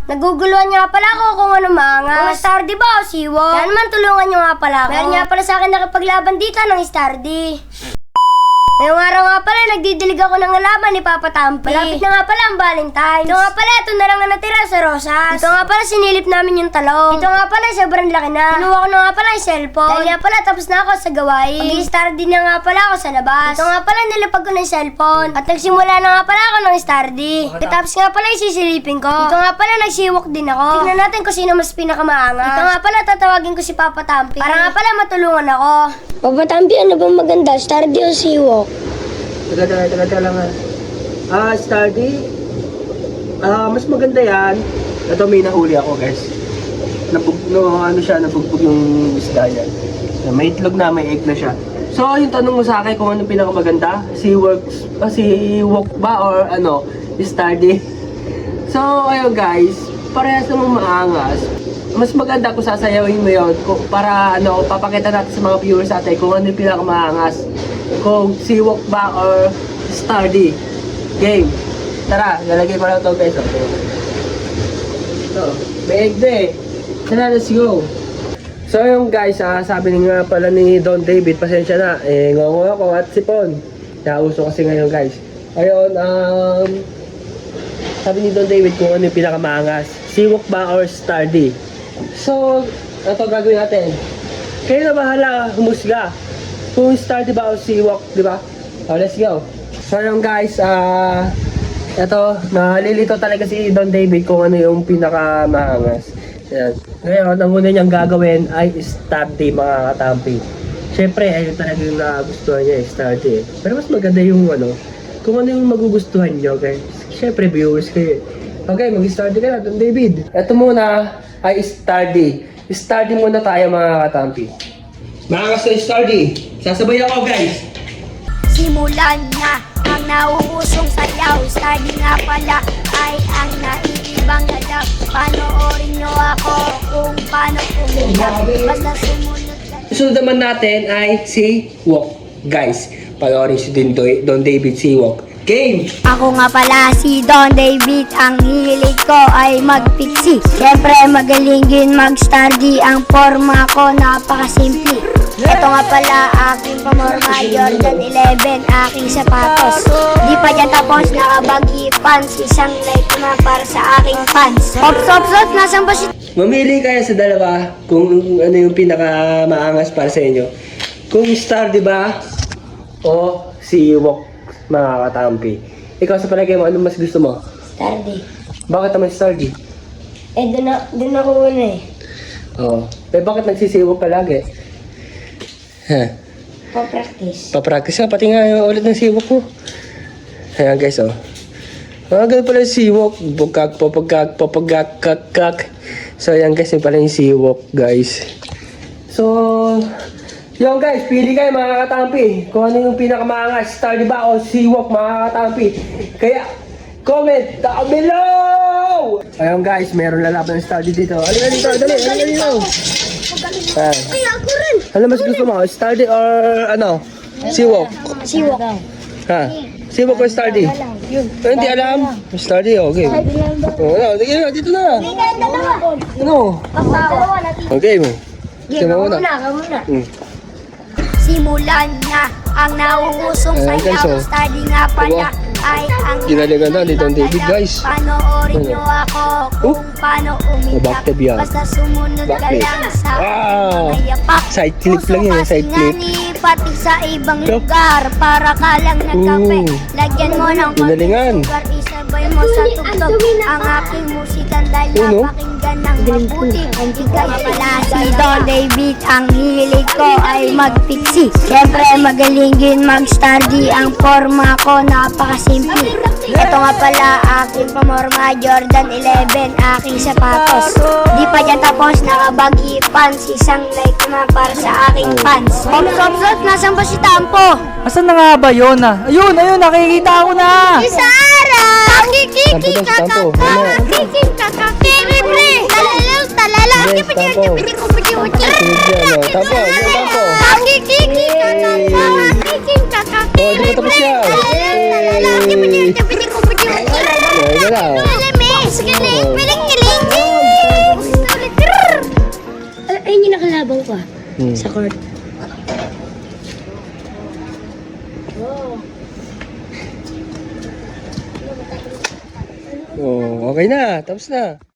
Naguguluhan niya pala ako kung ano maangas. Kung Stardy ba o Siwok? Kaya naman tulungan niyo nga pala ako. Meron niya pala sa akin nakipaglaban dito ng Stardy. Ngayong araw nga pala, nagdidilig ako ng alaman ni Papa Tampi. Malapit na nga pala ang Valentine's. Ito nga pala, ito na lang ang natira sa rosas. Ito nga pala, sinilip namin yung talong. Ito nga pala, sobrang laki na. Kinuha ko na nga pala yung cellphone. Dahil nga pala, tapos na ako sa gawain. Mag-Stardy na nga pala ako sa labas. Ito nga pala, nilapag ko na yung cellphone. At nagsimula na nga pala ako ng Stardy. Tapos nga pala, isisilipin ko. Ito nga pala, nagsiwok din ako. Tingnan natin kung sino mas pinakamaangas. Ito nga pala, tatawagin ko si Papa Tampi. Para nga pala, matulungan ako. Papa Tampi, ano bang maganda? Stardy o Siwok? Taga lang Stardy. Mas maganda yan. Ito may nahuli ako guys. Nabugbog yung isda yan. May itlog na, may egg na siya. So yung tanong mo sa akin kung ano pinakamaganda, Siwok ba or Stardy? So ayun guys, parehas namang maangas. Mas maganda kung sasayawin mo yun para papakita natin sa mga viewers natin kung ano yung pinakamaangas. Kung Siwok ba or Stardy. Game. Tara, lalagay ko lang ito guys. Ito, may egg na eh. Tara, let's go. So yung guys, sabi nga pala ni Don David, pasensya na. Ngongo ako at sipon. Nauso kasi ngayon guys. Ayun, sabi ni Don David kung ano yung pinakamaangas. Siwok ba or Stardy? So, ito gagawin natin. Kayo na bahala humusga. Kung Stardy ba o Siwok, di ba? Let's go. So yung guys, ito, nalilito talaga si Don David kung ano yung pinakamaangas. Ayan. Ngayon, ang una niyang gagawin ay Stardy, mga katampi. Siyempre, ayun talaga yung nagustuhan niya, Stardy. Pero mas maganda yung kung ano yung magugustuhan niyo, guys. Siyempre, viewers kayo. Okay, mag-Stardy ka na, Don David. Ito muna ay Stardy. Stardy muna tayo, mga katampi. Maangas na Stardy. Sasabay ako guys. Simulan na ang nauusong sayaw. Stardy nga pala ay ang naiibang galaw. Panoorin nyo ako kung paano umiyak. Basta sumunod lang. Susunod naman natin ay Siwok. Guys, panoorin si Don David Siwok. Game! Ako nga pala si Don David. Ang hilig ko ay magpiksi. Siyempre magaling din mag-Stardy. Ang forma ko napakasimple. Ito nga pala aking pamorma, Jordan 11, aking sapatos. Di pa dyan tapos, nakabaggy pants. Isang like na para sa aking fans. Ops, nasan ba si... Mamili kayo sa dalawa kung ano yung pinakamaangas para sa inyo. Kung Stardy ba o Siwok, mga katampi. Ikaw sa palagay mo, ano mas gusto mo? Stardy. Bakit naman Stardy? Doon ako una eh. Oo. Bakit nagsisiwok palagi? Pa-practice. Papractice ka, pati nga yung ulit ng Siwok ko. Ayan guys, ganun pala yung Siwok. Papagak. So ayan guys, yun pala yung Siwok guys. So, yun guys, pili kayo mga katampi. Kung ano yung pinakamaangas, Stardy ba o Siwok, mga katampi. Kaya, comment down below! Ayun guys, meron lalaban ng Stardy dito. Halika dito, dali dito. Ay, ako rin! Ano mas gusto mo? Stardy or Siwok? Siwok. Ha? Siwok or Stardy? Hindi alam. Stardy, okay. Dito na. Ano? Okay mo. Sige mo muna. Simulan na ang nauusong Ayan, guys, sayaw. Stardy nga pala ay ang Ginaligan na ni Don David, guys. Panoorin nyo ako kung paano umiyak. Bakit yan? Basta sumunod ka Bakit? lang sa Wow! mga yapak. Side clip lang yun, side clip. Pati sa ibang Yup. lugar para ka lang nagkape. Lagyan mo ng Ginalingan. sugar, isabay mo sa tugtog ang aking musikan dahil Uno. napakinggan ng mabuti. Hindi kaya pala si Don David. Ang hilig ko ay magpiksi. Siyempre magaling din mag-Stardy. Ang forma ko napakasimple. Ito nga pala aking pamorma, Jordan 11, aking sapatos. Di pa dyan tapos, nakabaggy pants. Isang like naman para sa aking fans. Ops, nasan ba si Tampo? Asan na nga ba yun Ayun, nakikita ko na! Si Sarah! Kiki Tampo daw, Tampo. Kiki kakakiribre! Talalaw! Yes, Tampo. Sunod yan, Tampo, Tampo. Kiki kakakiribre! Kiki Oh, di pa tapos yan. kakakiribre! Ay, wala. Alam eh, galing! Ayun yung nakalaban ko sa court. Oh, okay na. Tapos na.